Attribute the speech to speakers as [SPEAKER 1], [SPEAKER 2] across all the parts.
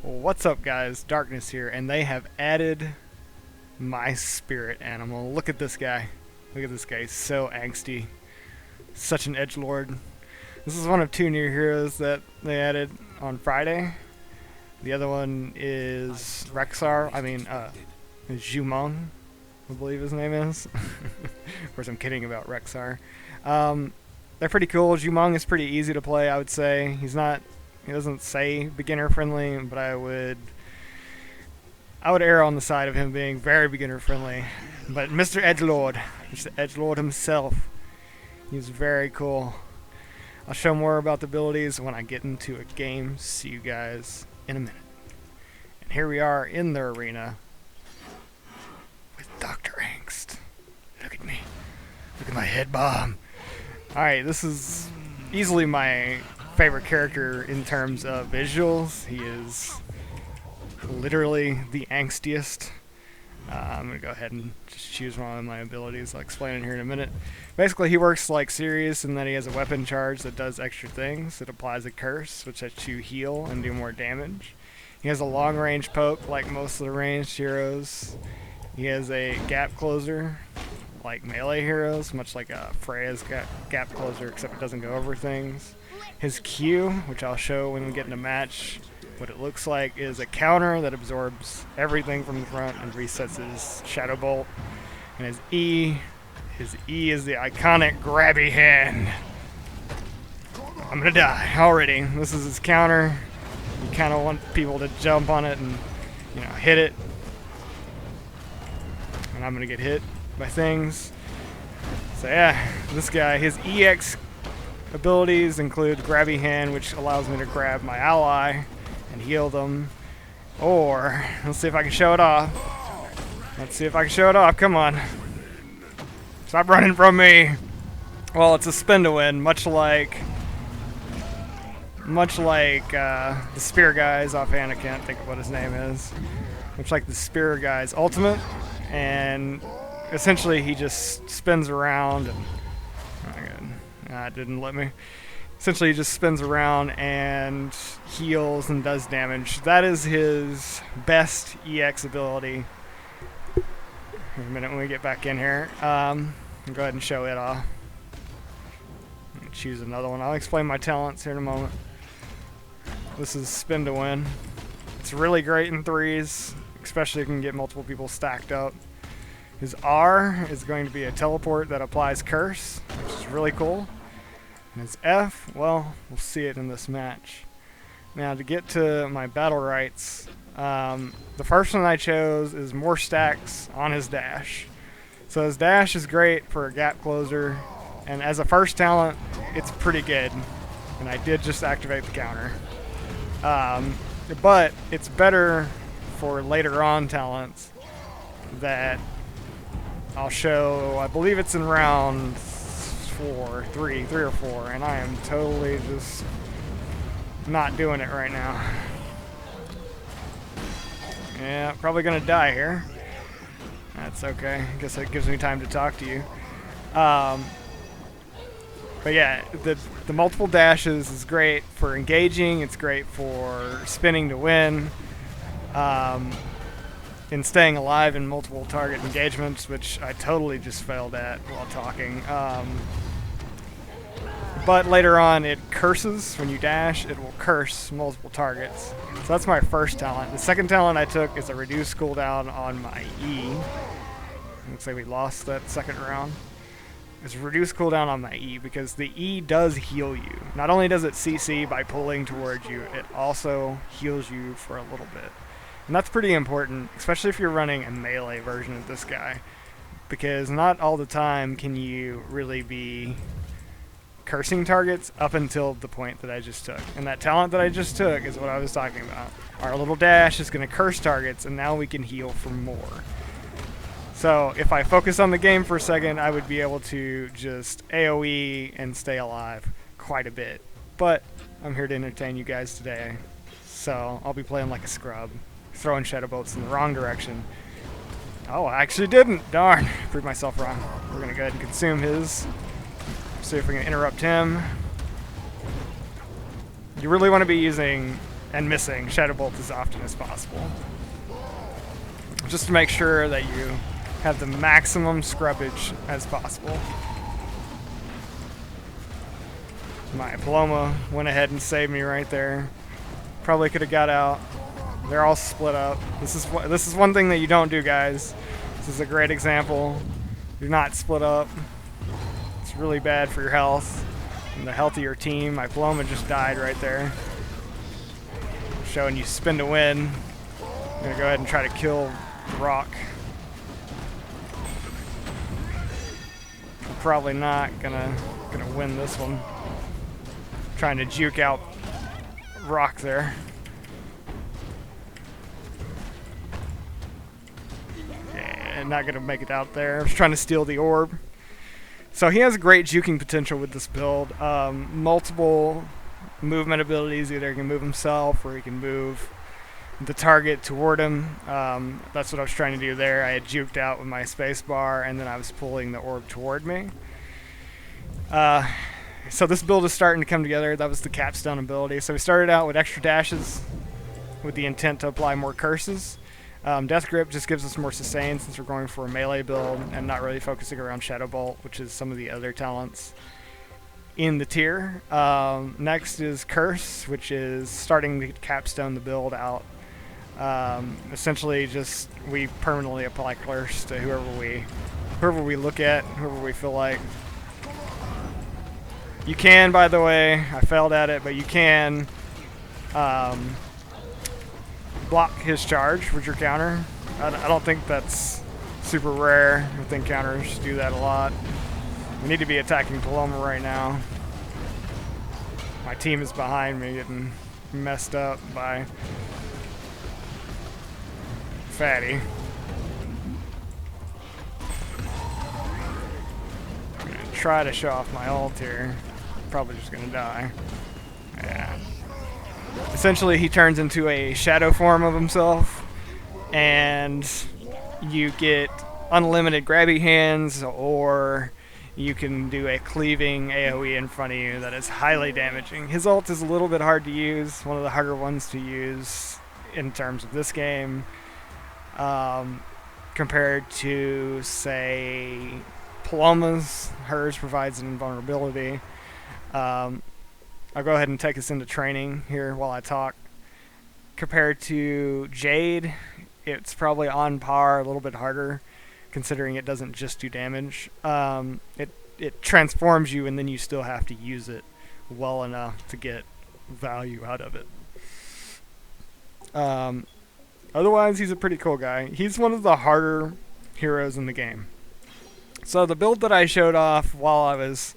[SPEAKER 1] What's up, guys? Darkness here, and they have added my spirit animal. Look at this guy. Look at this guy. He's so angsty. Such an edgelord. This is one of two new heroes that they added on Friday. The other one is Jumong, I believe his name is. Of course, I'm kidding about Rexar. They're pretty cool. Jumong is pretty easy to play, I would say. He doesn't say beginner friendly, but I would err on the side of him being very beginner friendly. But Mr. Edgelord himself, he's very cool. I'll show more about the abilities when I get into a game. See you guys in a minute. And here we are in the arena with Dr. Angst. Look at me. Look at my head bomb. Alright, this is easily my favorite character in terms of visuals. He is literally the angstiest. I'm going to go ahead and just choose one of my abilities. I'll explain it here in a minute. Basically, he works like Sirius in that he has a weapon charge that does extra things. It applies a curse, which lets you heal and do more damage. He has a long-range poke like most of the ranged heroes. He has a gap closer like melee heroes, much like Freya's gap closer, except it doesn't go over things. His Q, which I'll show when we get in a match, what it looks like is a counter that absorbs everything from the front and resets his Shadow Bolt. And his E is the iconic grabby hand. I'm gonna die already. This is his counter. You kind of want people to jump on it and, hit it. And I'm gonna get hit by things. So yeah, this guy, his EX abilities include grabby hand, which allows me to grab my ally and heal them. Or, let's see if I can show it off. Come on. Stop running from me. Well, it's a spin to win, much like the Spear Guy's offhand. I can't think of what his name is. Much like the Spear Guy's ultimate, and essentially he just spins around and it didn't let me. Essentially he just spins around and heals and does damage. That is his best EX ability. In a minute when we get back in here. I'll go ahead and show it off. Choose another one. I'll explain my talents here in a moment. This is spin to win. It's really great in threes, especially if you can get multiple people stacked up. His R is going to be a teleport that applies curse, which is really cool. And his F, well, we'll see it in this match. Now, to get to my Battlerites, the first one I chose is more stacks on his dash. So his dash is great for a gap closer, and as a first talent, it's pretty good. And I did just activate the counter. But it's better for later on talents that I'll show. I believe it's in round three or four, and I am totally just not doing it right now. Yeah, probably gonna die here. That's okay. I guess that gives me time to talk to you. But yeah, the multiple dashes is great for engaging. It's great for spinning to win. In staying alive in multiple target engagements, which I totally just failed at while talking. But later on, it curses. When you dash, it will curse multiple targets. So that's my first talent. The second talent I took is a reduced cooldown on my E. Looks like we lost that second round. It's a reduced cooldown on my E because the E does heal you. Not only does it CC by pulling towards you, it also heals you for a little bit. And that's pretty important, especially if you're running a melee version of this guy, because not all the time can you really be cursing targets up until the point that I just took. And that talent that I just took is what I was talking about. Our little dash is going to curse targets, and now we can heal for more. So if I focus on the game for a second, I would be able to just AoE and stay alive quite a bit. But I'm here to entertain you guys today, so I'll be playing like a scrub, throwing shadow bolts in the wrong direction. Oh, I actually didn't. Darn. Proved myself wrong. We're going to go ahead and consume his. See if we can interrupt him. You really want to be using and missing Shadow Bolt as often as possible. Just to make sure that you have the maximum scrubbage as possible. My Paloma went ahead and saved me right there. Probably could have got out. They're all split up. This is one thing that you don't do, guys. This is a great example. Do not split up. It's really bad for your health and the health of your team. My Paloma just died right there. Showing you spin to win. I'm gonna go ahead and try to kill Rock. I'm probably not gonna win this one. Trying to juke out Rock there. Yeah, not gonna make it out there. I was trying to steal the orb. So he has great juking potential with this build. Multiple movement abilities. Either he can move himself or he can move the target toward him. That's what I was trying to do there. I had juked out with my space bar, and then I was pulling the orb toward me. So this build is starting to come together. That was the capstone ability. So we started out with extra dashes with the intent to apply more curses. Death Grip just gives us more sustain since we're going for a melee build and not really focusing around Shadow Bolt, which is some of the other talents in the tier. Next is Curse, which is starting to capstone the build out. Essentially, just we permanently apply Curse to whoever we look at, whoever we feel like. You can, by the way, I failed at it, but you can block his charge with your counter. I don't think that's super rare. I think counters do that a lot. We need to be attacking Paloma right now. My team is behind me, getting messed up by Fatty. I'm gonna try to show off my ult here. Probably just gonna die. Yeah. Essentially, he turns into a shadow form of himself, and you get unlimited grabby hands, or you can do a cleaving AoE in front of you that is highly damaging. His ult is a little bit hard to use, one of the harder ones to use in terms of this game, compared to, say, Paloma's. Hers provides an invulnerability. I'll go ahead and take us into training here while I talk. Compared to Jade, it's probably on par, a little bit harder, considering it doesn't just do damage. It transforms you, and then you still have to use it well enough to get value out of it. Otherwise, he's a pretty cool guy. He's one of the harder heroes in the game. So the build that I showed off while I was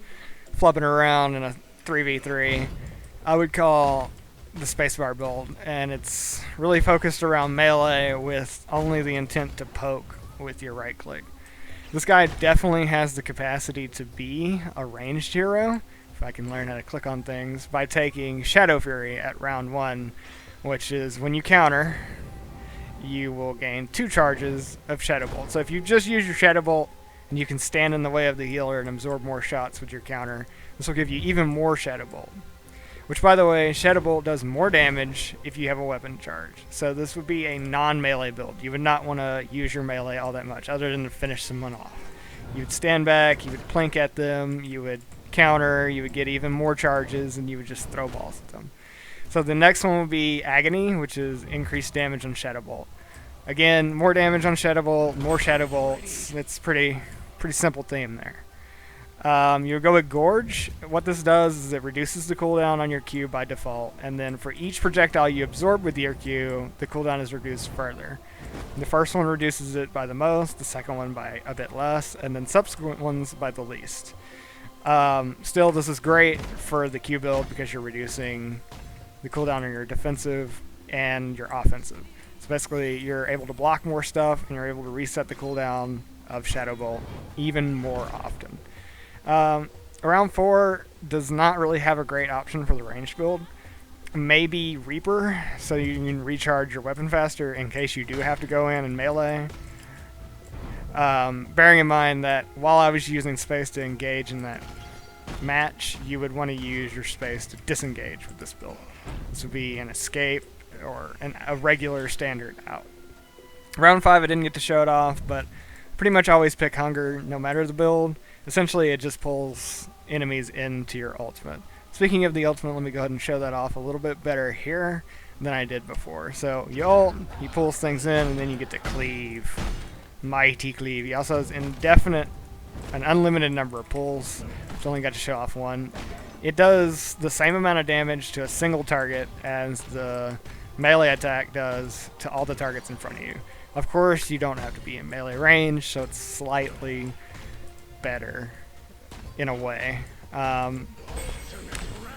[SPEAKER 1] flipping around in a 3v3, I would call the spacebar build, and it's really focused around melee with only the intent to poke with your right click. This guy definitely has the capacity to be a ranged hero, if I can learn how to click on things, by taking Shadow Fury at round 1, which is when you counter, you will gain 2 charges of Shadow Bolt. So if you just use your Shadow Bolt, and you can stand in the way of the healer and absorb more shots with your counter, this will give you even more Shadow Bolt. Which, by the way, Shadow Bolt does more damage if you have a weapon charge. So this would be a non-melee build. You would not want to use your melee all that much, other than to finish someone off. You would stand back, you would plink at them, you would counter, you would get even more charges, and you would just throw balls at them. So the next one would be Agony, which is increased damage on Shadow Bolt. Again, more damage on Shadow Bolt, more Shadow Bolts. It's pretty simple theme there. You'll go with Gorge. What this does is it reduces the cooldown on your Q by default, and then for each projectile you absorb with your Q, the cooldown is reduced further. The first one reduces it by the most, the second one by a bit less, and then subsequent ones by the least. Still, this is great for the Q build because you're reducing the cooldown on your defensive and your offensive. So basically, you're able to block more stuff, and you're able to reset the cooldown of Shadow Bolt even more often. Round 4 does not really have a great option for the ranged build. Maybe Reaper, so you can recharge your weapon faster in case you do have to go in and melee. Bearing in mind that while I was using space to engage in that match, you would want to use your space to disengage with this build. This would be an escape or a regular standard out. Round 5 I didn't get to show it off, but pretty much always pick hunger no matter the build. Essentially it just pulls enemies into your ultimate. Speaking of the ultimate, let me go ahead and show that off a little bit better here than I did before. So you ult, he pulls things in, and then you get to cleave. Mighty cleave. He also has an unlimited number of pulls. I've only got to show off one. It does the same amount of damage to a single target as the melee attack does to all the targets in front of you. Of course, you don't have to be in melee range, so it's slightly better in a way.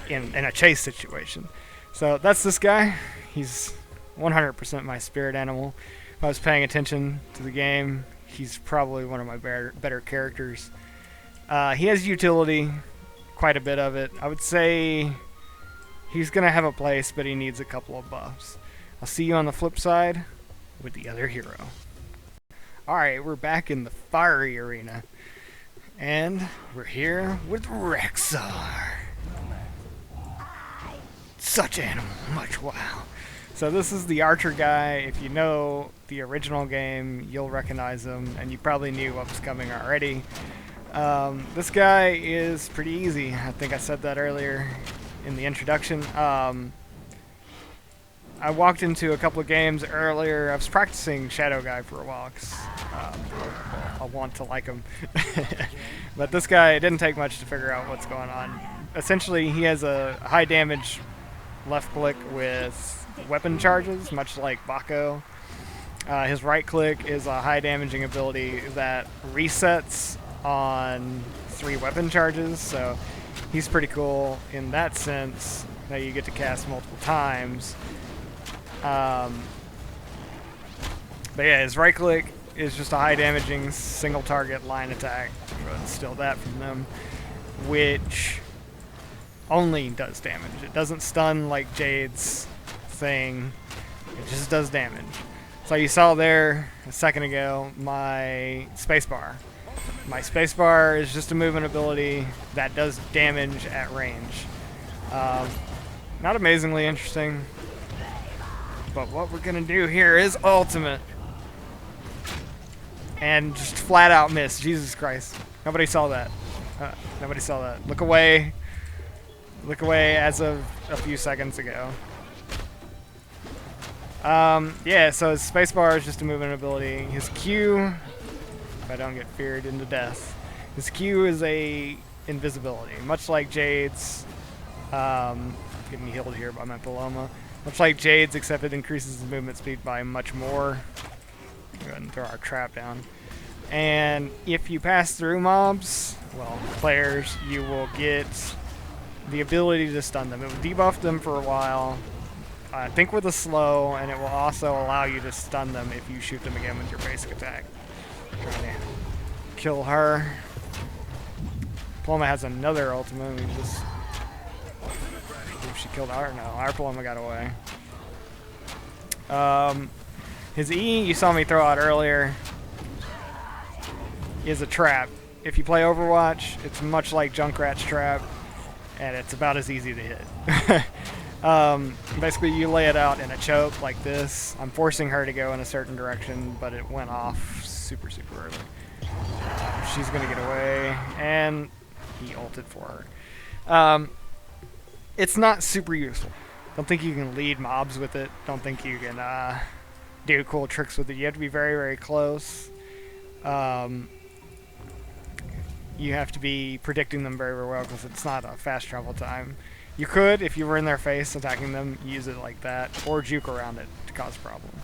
[SPEAKER 1] In a chase situation. So that's this guy. He's 100% my spirit animal. If I was paying attention to the game, he's probably one of my better characters. He has utility, quite a bit of it. I would say he's going to have a place, but he needs a couple of buffs. I'll see you on the flip side with the other hero. Alright, we're back in the fiery arena. And we're here with Rexxar. Such animal, much wow. So this is the archer guy. If you know the original game, you'll recognize him, and you probably knew what was coming already. This guy is pretty easy. I think I said that earlier in the introduction. I walked into a couple of games earlier. I was practicing Shadow Guy for a while because I want to like him. But this guy, it didn't take much to figure out what's going on. Essentially, he has a high damage left click with weapon charges, much like Bako. His right click is a high damaging ability that resets on 3 weapon charges, so he's pretty cool in that sense that you get to cast multiple times. But yeah, his right click is just a high damaging single target line attack. Go ahead and steal that from them, which only does damage. It doesn't stun like Jade's thing. It just does damage. So you saw there a second ago my spacebar. My spacebar is just a movement ability that does damage at range. Not amazingly interesting, but what we're gonna do here is ultimate. And just flat out miss. Jesus Christ. Nobody saw that. Nobody saw that. Look away. Look away as of a few seconds ago. Yeah, so his spacebar is just a movement ability. His Q, if I don't get feared into death, his Q is a invisibility, much like Jade's. Getting healed here by my Paloma. Much like Jade's, except it increases his movement speed by much more. Go ahead and throw our trap down. And if you pass through mobs, well, players, you will get the ability to stun them. It will debuff them for a while, I think with a slow, and it will also allow you to stun them if you shoot them again with your basic attack. Trying to kill her. Paloma has another ultimate. We just... If she killed our... No, our Paloma got away. His E, you saw me throw out earlier, is a trap. If you play Overwatch, it's much like Junkrat's trap, and it's about as easy to hit. Basically, you lay it out in a choke like this. I'm forcing her to go in a certain direction, but it went off super, super early. She's going to get away, and he ulted for her. It's not super useful. Don't think you can lead mobs with it. Don't think you can do cool tricks with it. You have to be very, very close. You have to be predicting them very, very well because it's not a fast travel time. You could, if you were in their face attacking them, use it like that, or juke around it to cause problems.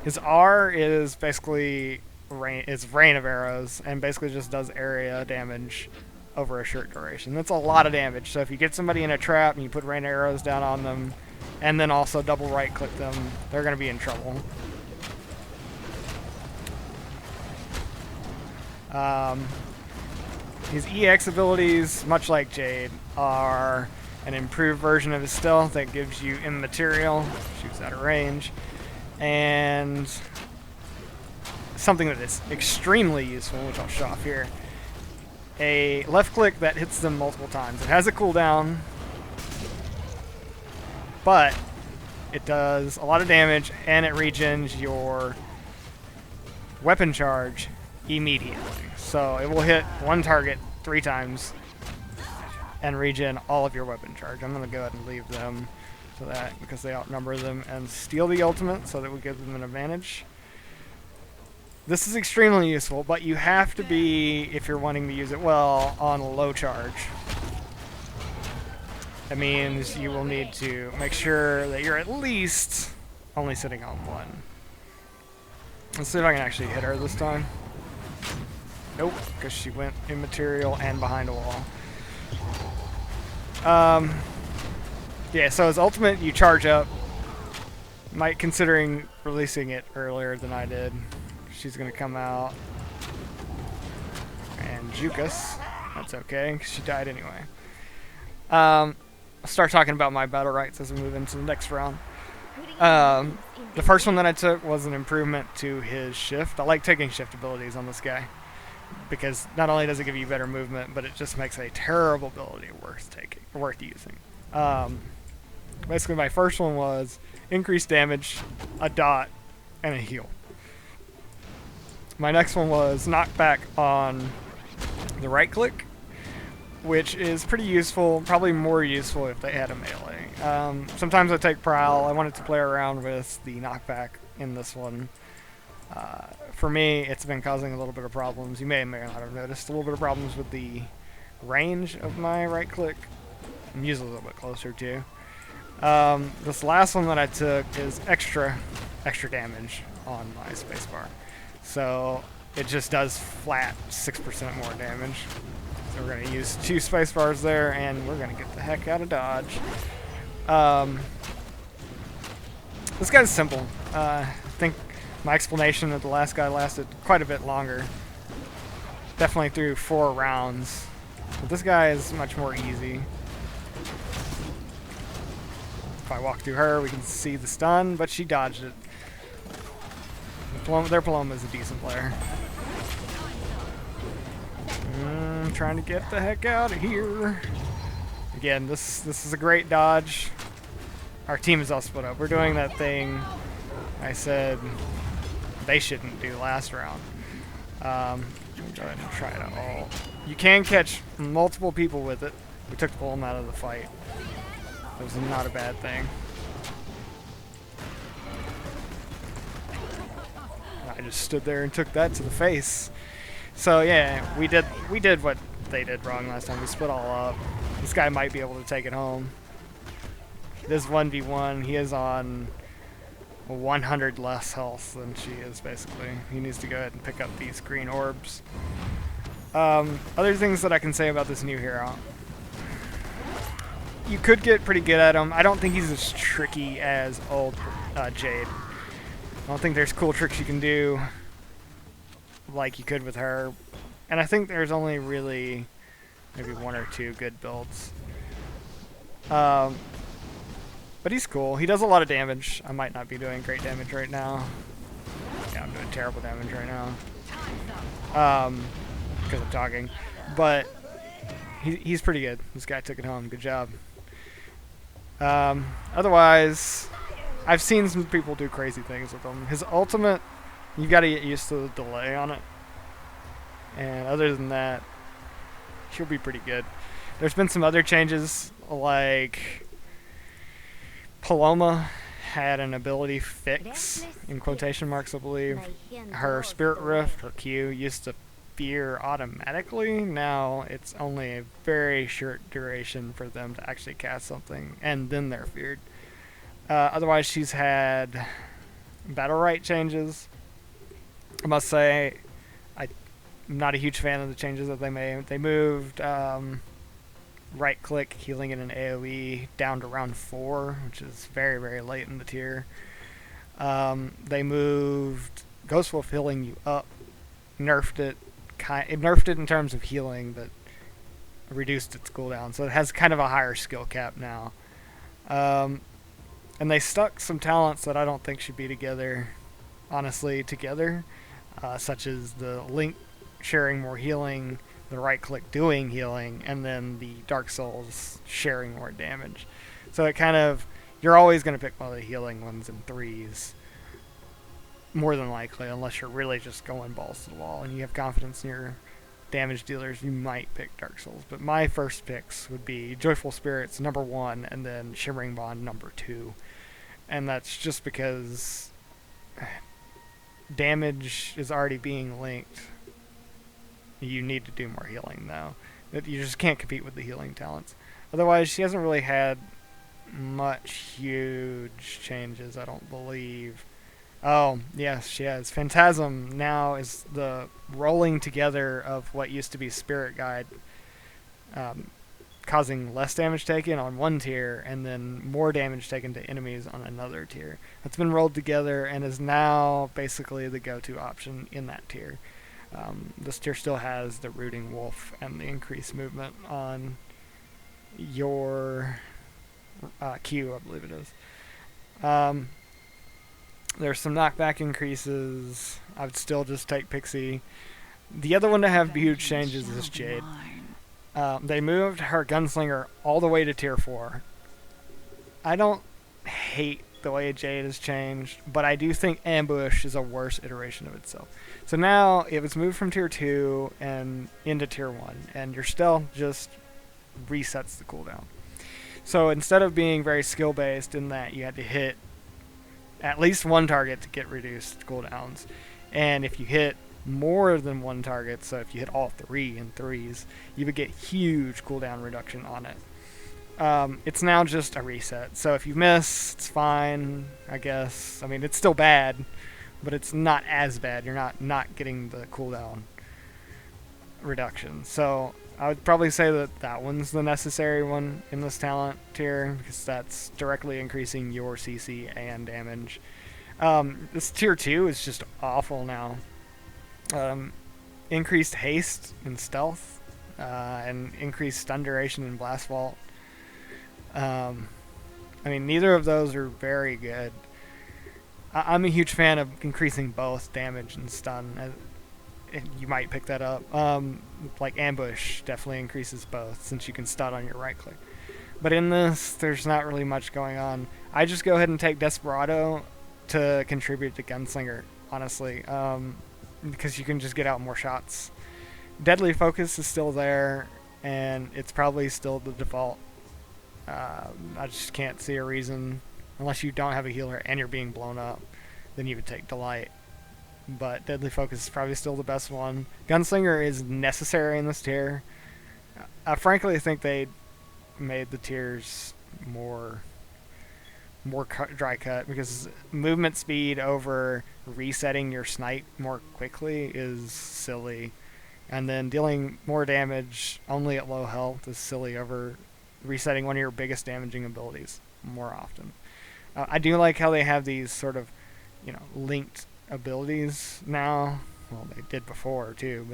[SPEAKER 1] His R is basically rain of arrows, and basically just does area damage over a short duration. That's a lot of damage. So if you get somebody in a trap and you put rain arrows down on them, and then also double right click them, they're going to be in trouble. His EX abilities, much like Jade, are an improved version of his stealth that gives you immaterial, shoots out of range, and something that is extremely useful, which I'll show off here. A left click that hits them multiple times. It has a cooldown, but it does a lot of damage, and it regens your weapon charge immediately. So it will hit one target 3 times and regen all of your weapon charge. I'm going to go ahead and leave them to that because they outnumber them, and steal the ultimate so that we give them an advantage. This is extremely useful, but you have to be, if you're wanting to use it well, on low charge. That means you will need to make sure that you're at least only sitting on 1. Let's see if I can actually hit her this time. Nope, because she went immaterial and behind a wall. Yeah, so his ultimate, you charge up. Might considering releasing it earlier than I did. She's going to come out and juke us. That's okay, because she died anyway. I'll start talking about my Battlerites as we move into the next round. The first one that I took was an improvement to his shift. I like taking shift abilities on this guy, because not only does it give you better movement, but it just makes a terrible ability worth using. Basically, my first one was increased damage, a dot, and a heal. My next one was knockback on the right click, which is pretty useful, probably more useful if they had a melee. Sometimes I take Prowl. I wanted to play around with the knockback in this one. For me, it's been causing a little bit of problems. You may or may not have noticed a little bit of problems with the range of my right click. I'm usually a little bit closer too. This last one that I took is extra damage on my spacebar. So it just does flat 6% more damage. So we're going to use 2 spacebars there, and we're going to get the heck out of dodge. This guy's simple. I think my explanation of the last guy lasted quite a bit longer. Definitely through 4 rounds. But this guy is much more easy. If I walk through her, we can see the stun, but she dodged it. Their Paloma is a decent player. I'm trying to get the heck out of here. Again, this is a great dodge. Our team is all split up. We're doing that thing I said they shouldn't do last round. Go ahead and try to ult. You can catch multiple people with it. We took the Paloma out of the fight. It was not a bad thing. I just stood there and took that to the face. So yeah, we did what they did wrong last time. We split all up. This guy might be able to take it home. This 1v1, he is on 100 less health than she is, basically. He needs to go ahead and pick up these green orbs. Other things that I can say about this new hero. You could get pretty good at him. I don't think he's as tricky as old Jade. I don't think there's cool tricks you can do like you could with her. And I think there's only really maybe 1 or 2 good builds. But he's cool. He does a lot of damage. I might not be doing great damage right now. Yeah, I'm doing terrible damage right now. Because I'm talking. But he's pretty good. This guy took it home. Good job. Otherwise, I've seen some people do crazy things with him. His ultimate, you've got to get used to the delay on it. And other than that, he'll be pretty good. There's been some other changes, like Paloma had an ability fix, in quotation marks I believe. Her Spirit Rift, her Q, used to fear automatically. Now it's only a very short duration for them to actually cast something, and then they're feared. Otherwise, she's had Battlerite changes. I must say, I'm not a huge fan of the changes that they made. They moved right click healing in an AoE down to round 4, which is very, very late in the tier. They moved Ghost Wolf healing you up, nerfed it. It nerfed it in terms of healing, but reduced its cooldown, so it has kind of a higher skill cap now. And they stuck some talents that I don't think should be together, honestly, such as the Link sharing more healing, the right click doing healing, and then the Dark Souls sharing more damage. So it kind of You're always going to pick one of the healing ones in 3s, more than likely, unless you're really just going balls to the wall and you have confidence in your damage dealers. You might pick Dark Souls, but my first picks would be Joyful Spirits number 1 and then Shimmering Bond number 2. And that's just because damage is already being linked. You need to do more healing though. You just can't compete with the healing talents. Otherwise, she hasn't really had much huge changes, I don't believe. Oh, yes, she has. Phantasm now is the rolling together of what used to be Spirit Guide, causing less damage taken on one tier and then more damage taken to enemies on another tier. That's been rolled together and is now basically the go-to option in that tier. This tier still has the Rooting Wolf and the increased movement on your Q, I believe it is. There's some knockback increases. I would still just take Pixie. The other one to have huge changes is Jade. They moved her Gunslinger all the way to tier 4. I don't hate the way Jade has changed, but I do think Ambush is a worse iteration of itself. So now it was moved from tier 2 and into tier 1, and your stealth just resets the cooldown. So instead of being very skill based in that you had to hit at least one target to get reduced cooldowns, and if you hit more than one target, so if you hit all 3 in 3s, you would get huge cooldown reduction on it. It's now just a reset. So if you miss, it's fine, I guess. I mean, it's still bad, but it's not as bad. You're not getting the cooldown reduction. So I would probably say that one's the necessary one in this talent tier, because that's directly increasing your CC and damage. This tier 2 is just awful now. Increased haste and stealth, and increased stun duration and blast vault. I mean, neither of those are very good. I'm a huge fan of increasing both damage and stun. You might pick that up. Like Ambush definitely increases both, since you can stun on your right click. But in this, there's not really much going on. I just go ahead and take Desperado to contribute to Gunslinger, honestly, because you can just get out more shots. Deadly Focus is still there, and it's probably still the default. I just can't see a reason, unless you don't have a healer and you're being blown up, then you would take Delight. But Deadly Focus is probably still the best one. Gunslinger is necessary in this tier. I frankly think they made the tiers more dry cut, because movement speed over resetting your snipe more quickly is silly, and then dealing more damage only at low health is silly over resetting one of your biggest damaging abilities more often. I do like how they have these sort of, linked abilities now. Well, they did before too,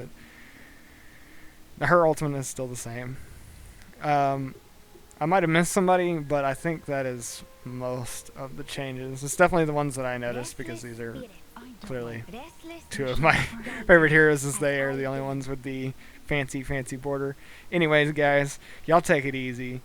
[SPEAKER 1] but her ultimate is still the same. I might have missed somebody, but I think that is most of the changes. It's definitely the ones that I noticed, because these are clearly two of my favorite heroes, as they are the only ones with the fancy border. Anyways, guys, y'all take it easy.